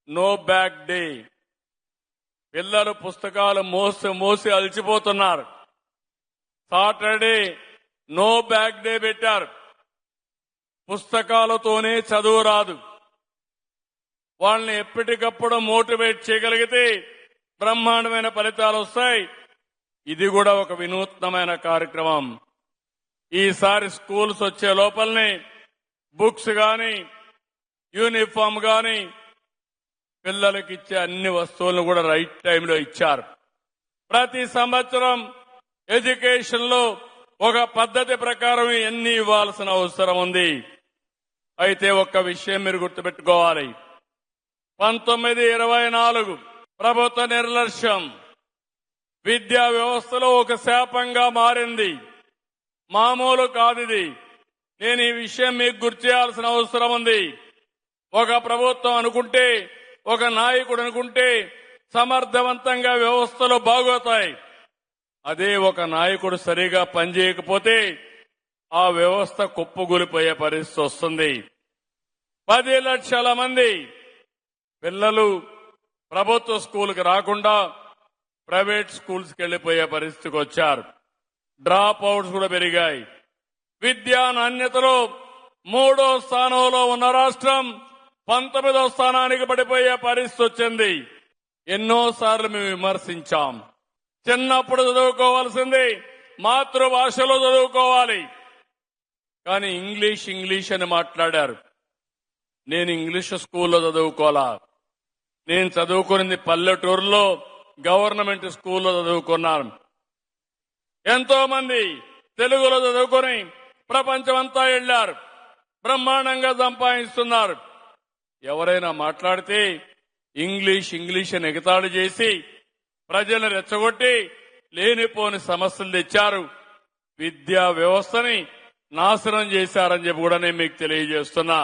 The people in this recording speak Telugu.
No bag day. పిల్లలు పుస్తకాలు మోసి అలసిపోతున్నారు. సాటర్డే నో బ్యాగ్ డే పెట్టారు. పుస్తకాలతోనే చదువు రాదు. వాళ్ళని ఎప్పటికప్పుడు మోటివేట్ చేయగలిగితే బ్రహ్మాండమైన ఫలితాలు వస్తాయి. ఇది కూడా ఒక వినూత్నమైన కార్యక్రమం. ఈసారి స్కూల్స్ వచ్చే లోపలనే బుక్స్ గాని యూనిఫామ్ గాని పిల్లలకి ఇచ్చే అన్ని వస్తువులను కూడా రైట్ టైంలో ఇచ్చారు. ప్రతి సంవత్సరం ఎడ్యుకేషన్ లో ఒక పద్ధతి ప్రకారం ఎన్ని ఇవ్వాల్సిన అవసరం ఉంది. అయితే ఒక్క విషయం మీరు గుర్తుపెట్టుకోవాలి. 1924 ప్రభుత్వ నిర్లక్ష్యం విద్యా వ్యవస్థలో ఒక శాపంగా మారింది. మామూలు కాదు ఇది. నేను ఈ విషయం మీకు గుర్తు చేయాల్సిన అవసరం ఉంది. ఒక ప్రభుత్వం అనుకుంటే, ఒక నాయకుడు అనుకుంటే సమర్థవంతంగా వ్యవస్థలు బాగోతాయి. అదే ఒక నాయకుడు సరిగా పనిచేయకపోతే ఆ వ్యవస్థ కుప్పగూలిపోయే పరిస్థితి వస్తుంది. 10 లక్షల మంది పిల్లలు ప్రభుత్వ స్కూల్కి రాకుండా ప్రైవేట్ స్కూల్స్కి వెళ్లిపోయే పరిస్థితికి వచ్చారు. డ్రాప్ అవుట్స్ కూడా పెరిగాయి. విద్యా నాణ్యతలో 3వ స్థానంలో ఉన్న రాష్ట్రం 19వ స్థానానికి పడిపోయే పరిస్థితి వచ్చింది. ఎన్నోసార్లు మేము విమర్శించాం. చిన్నప్పుడు చదువుకోవాల్సింది మాతృభాషలో చదువుకోవాలి. కానీ ఇంగ్లీష్ అని మాట్లాడారు. నేను ఇంగ్లీష్ స్కూల్లో చదువుకోవాలా. నేను చదువుకున్నది పల్లెటూరులో గవర్నమెంట్ స్కూల్లో చదువుకున్నాను. ఎంతో మంది తెలుగులో చదువుకొని ప్రపంచమంతా వెళ్లారు. బ్రహ్మాండంగా సంపాదిస్తున్నారు. ఎవరైనా మాట్లాడితే ఇంగ్లీష్ అని ఎగతాళి చేసి ప్రజలను రెచ్చగొట్టి లేనిపోని సమస్యలు తెచ్చారు. విద్యా వ్యవస్థని నాశనం చేశారని చెప్పి కూడా నేను మీకు తెలియజేస్తున్నా.